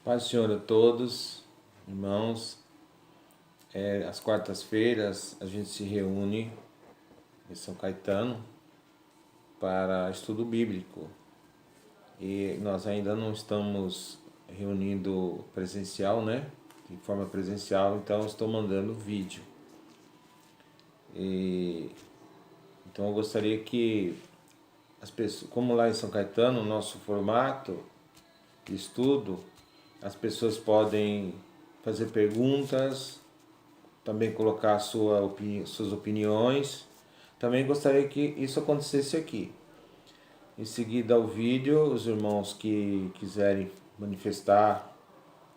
Paz do Senhor a todos, irmãos. Às quartas-feiras a gente se reúne em São Caetano para estudo bíblico. E nós ainda não estamos reunindo presencial, né? De forma presencial, então eu estou mandando vídeo. Então eu gostaria que as pessoas, como lá em São Caetano, o nosso formato de estudo, as pessoas podem fazer perguntas, também colocar suas opiniões. Também gostaria que isso acontecesse aqui. Em seguida ao vídeo, os irmãos que quiserem manifestar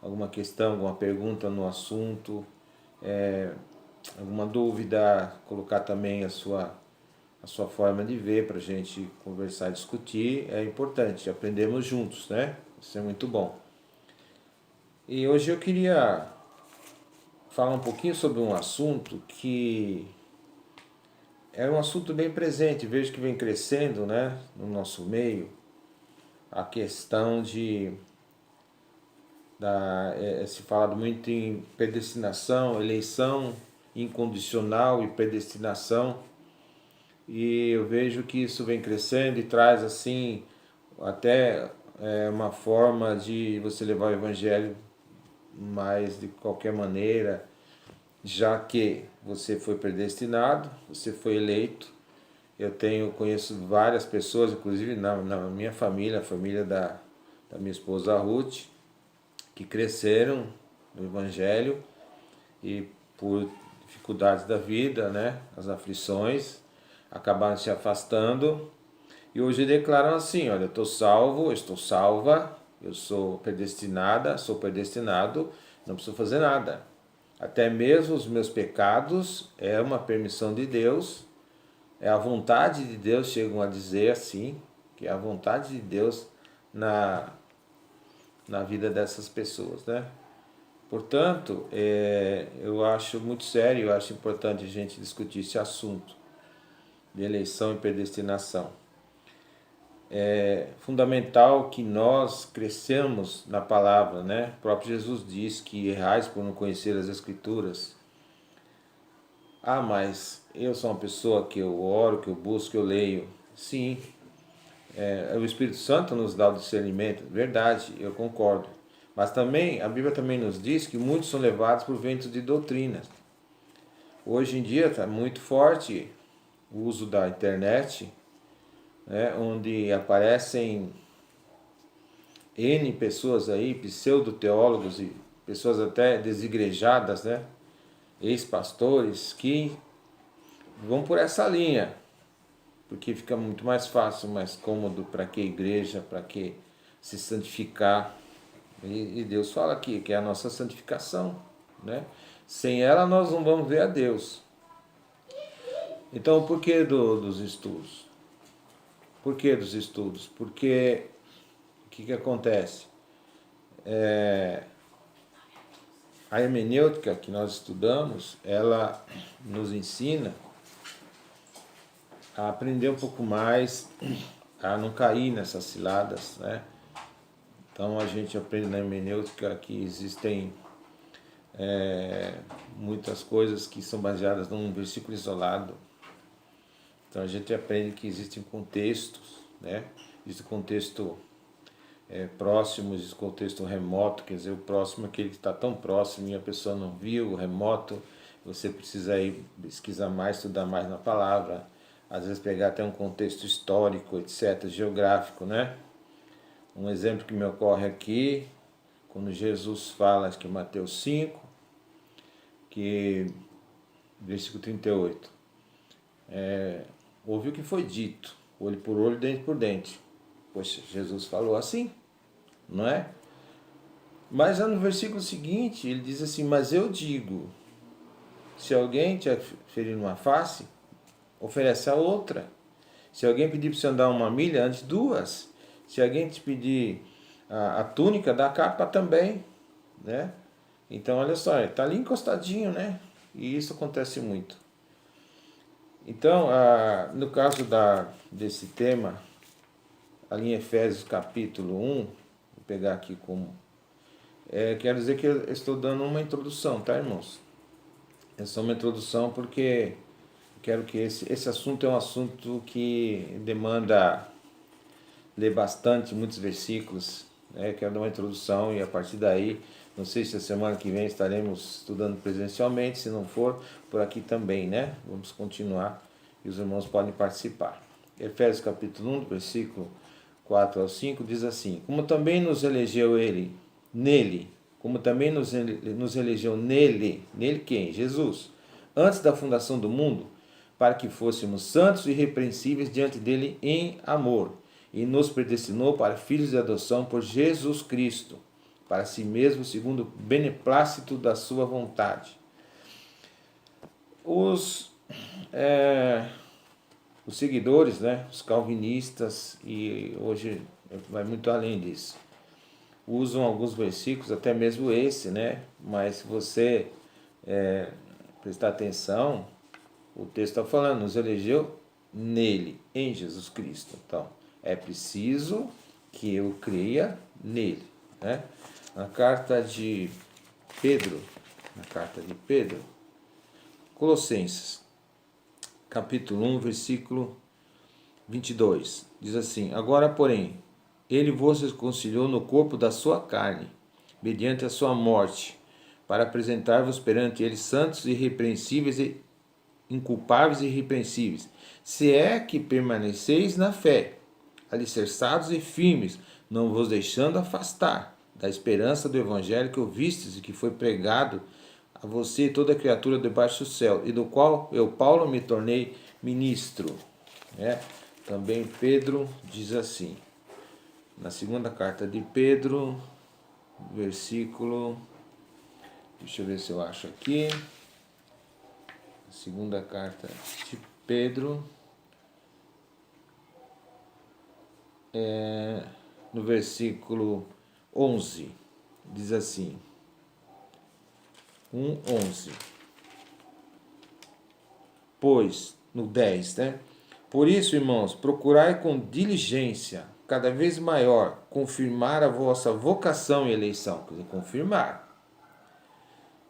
alguma questão, alguma pergunta no assunto, alguma dúvida, colocar também a sua forma de ver para a gente conversar e discutir, é importante. Aprendemos juntos, né? Isso é muito bom. E hoje eu queria falar um pouquinho sobre um assunto que é um assunto bem presente, vejo que vem crescendo, né, no nosso meio, a questão se fala muito em predestinação, eleição incondicional e predestinação, e eu vejo que isso vem crescendo e traz assim até uma forma de você levar o evangelho mais de qualquer maneira, já que você foi predestinado, você foi eleito. Conheço várias pessoas, inclusive na minha família, a família da minha esposa Ruth, que cresceram no Evangelho e por dificuldades da vida, né, as aflições, acabaram se afastando e hoje declaram assim: olha, eu estou salvo, eu estou salva, eu sou predestinada, sou predestinado, não preciso fazer nada. Até mesmo os meus pecados é uma permissão de Deus. É a vontade de Deus, chegam a dizer assim, que é a vontade de Deus na vida dessas pessoas, né? Portanto, eu acho muito sério, eu acho importante a gente discutir esse assunto de eleição e predestinação. É fundamental que nós cresçamos na palavra, né? O próprio Jesus diz que errais por não conhecer as Escrituras. Ah, mas eu sou uma pessoa que eu oro, que eu busco, que eu leio. Sim, o Espírito Santo nos dá o discernimento, verdade, eu concordo. Mas também, a Bíblia também nos diz que muitos são levados por ventos de doutrinas. Hoje em dia está muito forte o uso da internet, né, onde aparecem N pessoas aí, pseudo-teólogos e pessoas até desigrejadas, né, ex-pastores, que vão por essa linha, porque fica muito mais fácil, mais cômodo para que a igreja, para que se santificar. E Deus fala aqui que é a nossa santificação, né? Sem ela nós não vamos ver a Deus. Então, por que dos estudos? Por que dos estudos? Porque o que acontece? A hermenêutica que nós estudamos, ela nos ensina a aprender um pouco mais, a não cair nessas ciladas, né? Então a gente aprende na hermenêutica que existem muitas coisas que são baseadas num versículo isolado. Então a gente aprende que existem contextos, né? Existe contexto próximo, existe contexto remoto, quer dizer, o próximo é aquele que está tão próximo e a pessoa não viu, o remoto, você precisa ir pesquisar mais, estudar mais na palavra, às vezes pegar até um contexto histórico, etc., geográfico, né? Um exemplo que me ocorre aqui, quando Jesus fala, acho que é Mateus 5, que, versículo 38, ouviu o que foi dito, olho por olho, dente por dente. Poxa, Jesus falou assim, não é? Mas já no versículo seguinte, ele diz assim: mas eu digo, se alguém te ferir numa face, oferece a outra. Se alguém pedir para você andar uma milha, ande duas. Se alguém te pedir a túnica, dá a capa também, né? Então, olha só, está ali encostadinho, né? E isso acontece muito. Então, no caso desse tema, ali em Efésios capítulo 1, vou pegar aqui como Quero dizer que eu estou dando uma introdução, tá, irmãos? É só uma introdução porque quero que esse assunto é um assunto que demanda ler bastante, muitos versículos, né? Quero dar uma introdução e a partir daí, não sei se a semana que vem estaremos estudando presencialmente, se não for, por aqui também, né? Vamos continuar e os irmãos podem participar. Efésios capítulo 1, versículo 4 ao 5 diz assim: como também nos elegeu ele, nele, como também nos elegeu nele quem? Jesus, antes da fundação do mundo, para que fôssemos santos e irrepreensíveis diante dele em amor, e nos predestinou para filhos de adoção por Jesus Cristo, para si mesmo, segundo o beneplácito da sua vontade. Os seguidores, né, os calvinistas, e hoje vai muito além disso, usam alguns versículos, até mesmo esse, né? Mas se você prestar atenção, o texto está falando, nos elegeu nele, em Jesus Cristo. Então, é preciso que eu creia nele, né? Na carta de Pedro, Colossenses, capítulo 1, versículo 22, diz assim: agora, porém, ele vos reconciliou no corpo da sua carne, mediante a sua morte, para apresentar-vos perante ele santos, irrepreensíveis e inculpáveis e irrepreensíveis, se é que permaneceis na fé, alicerçados e firmes, não vos deixando afastar da esperança do evangelho que ouvistes e que foi pregado a você e toda criatura debaixo do céu, e do qual eu, Paulo, me tornei ministro. Também Pedro diz assim, na segunda carta de Pedro, versículo, deixa eu ver se eu acho aqui, segunda carta de Pedro, no versículo 11, diz assim, 1:11, pois, no 10, né? Por isso, irmãos, procurai com diligência, cada vez maior, confirmar a vossa vocação e eleição, quer dizer, confirmar.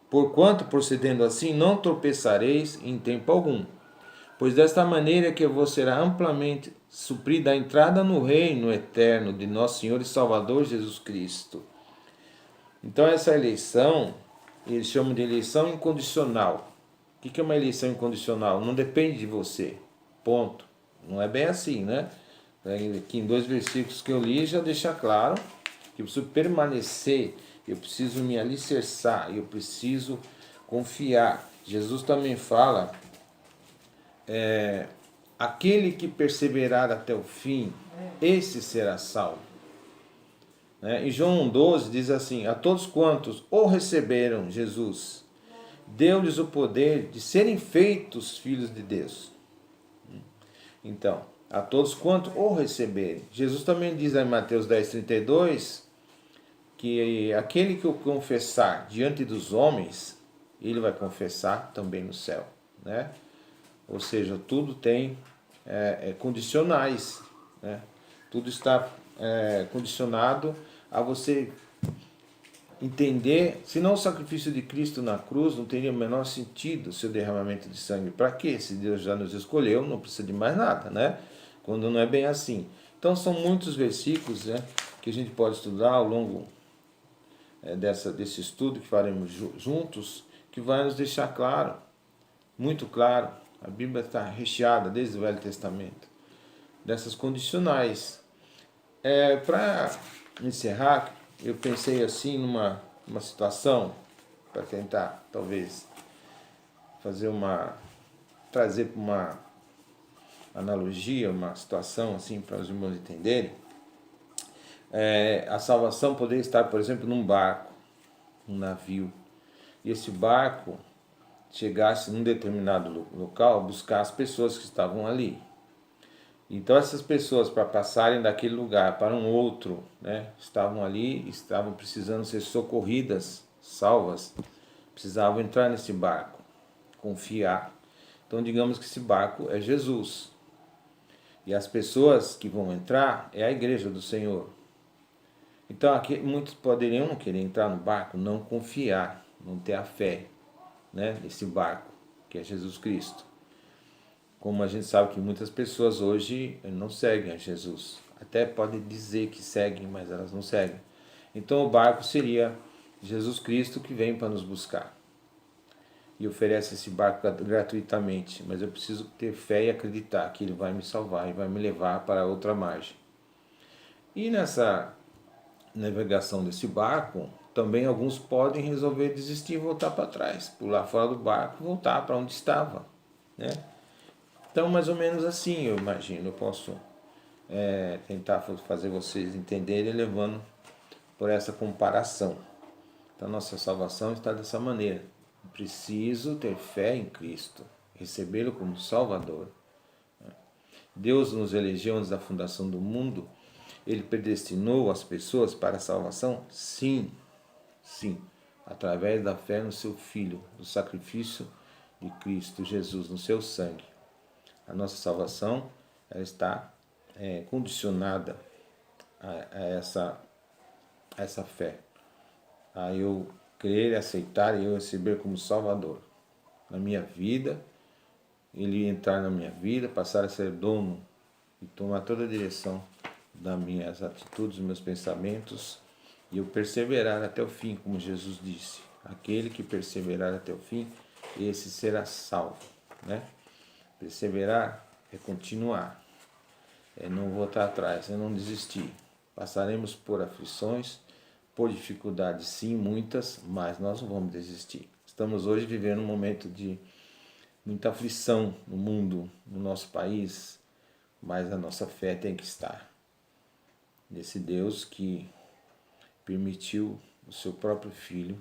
Porquanto, procedendo assim, não tropeçareis em tempo algum, pois desta maneira que vos será amplamente suprida a entrada no reino eterno de nosso Senhor e Salvador Jesus Cristo. Então essa eleição, eles chamam de eleição incondicional. O que é uma eleição incondicional? Não depende de você, ponto. Não é bem assim, né? Aqui em 2 versículos que eu li já deixa claro que eu preciso permanecer, eu preciso me alicerçar, eu preciso confiar. Jesus também fala, aquele que perseverar até o fim, esse será salvo. Em João 1,12 diz assim, a todos quantos o receberam, Jesus deu-lhes o poder de serem feitos filhos de Deus. Então, a todos quantos o receberem. Jesus também diz em Mateus 10,32 que aquele que o confessar diante dos homens, ele vai confessar também no céu, né? Ou seja, tudo tem condicionais, né? Tudo está condicionado a você entender, senão o sacrifício de Cristo na cruz não teria o menor sentido, o seu derramamento de sangue. Para quê? Se Deus já nos escolheu, não precisa de mais nada, né? Quando não é bem assim. Então são muitos versículos, né, que a gente pode estudar ao longo desse estudo que faremos juntos, que vai nos deixar claro, muito claro. A Bíblia está recheada desde o Velho Testamento dessas condicionais. Para encerrar, eu pensei assim numa situação, para tentar talvez trazer uma analogia, uma situação assim para os irmãos entenderem. A salvação poderia estar, por exemplo, num barco, num navio, e esse barco chegasse num determinado local, buscar as pessoas que estavam ali. Então essas pessoas, para passarem daquele lugar para um outro, né, estavam ali, estavam precisando ser socorridas, salvas, precisavam entrar nesse barco, confiar. Então digamos que esse barco é Jesus. E as pessoas que vão entrar é a igreja do Senhor. Então aqui muitos poderiam não querer entrar no barco, não confiar, não ter a fé, né, nesse barco, que é Jesus Cristo. Como a gente sabe que muitas pessoas hoje não seguem a Jesus. Até podem dizer que seguem, mas elas não seguem. Então o barco seria Jesus Cristo que vem para nos buscar. E oferece esse barco gratuitamente. Mas eu preciso ter fé e acreditar que Ele vai me salvar e vai me levar para outra margem. E nessa navegação desse barco, também alguns podem resolver desistir e voltar para trás. Pular fora do barco e voltar para onde estava, né? Então, mais ou menos assim, eu imagino. Eu posso tentar fazer vocês entenderem levando por essa comparação. Então, nossa salvação está dessa maneira. Preciso ter fé em Cristo, recebê-lo como Salvador. Deus nos elegeu antes da fundação do mundo. Ele predestinou as pessoas para a salvação? Sim, sim. Através da fé no seu Filho, do sacrifício de Cristo Jesus, no seu sangue. A nossa salvação ela está condicionada a essa fé. A eu crer, aceitar e eu receber como Salvador na minha vida, Ele entrar na minha vida, passar a ser dono e tomar toda a direção das minhas atitudes, dos meus pensamentos, e eu perseverar até o fim, como Jesus disse. Aquele que perseverar até o fim, esse será salvo, né? Perseverar é continuar, é não voltar atrás, é não desistir. Passaremos por aflições, por dificuldades, sim, muitas, mas nós não vamos desistir. Estamos hoje vivendo um momento de muita aflição no mundo, no nosso país, mas a nossa fé tem que estar nesse Deus que permitiu o seu próprio Filho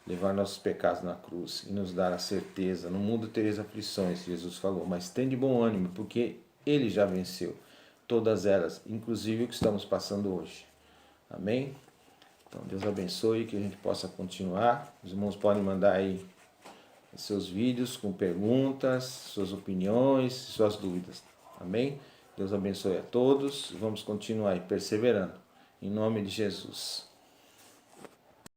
levar nossos pecados na cruz e nos dar a certeza. No mundo tereis aflições, Jesus falou, mas tem de bom ânimo, porque Ele já venceu todas elas, inclusive o que estamos passando hoje. Amém? Então Deus abençoe, que a gente possa continuar. Os irmãos podem mandar aí seus vídeos com perguntas, suas opiniões, suas dúvidas. Amém? Deus abençoe a todos. Vamos continuar aí perseverando. Em nome de Jesus.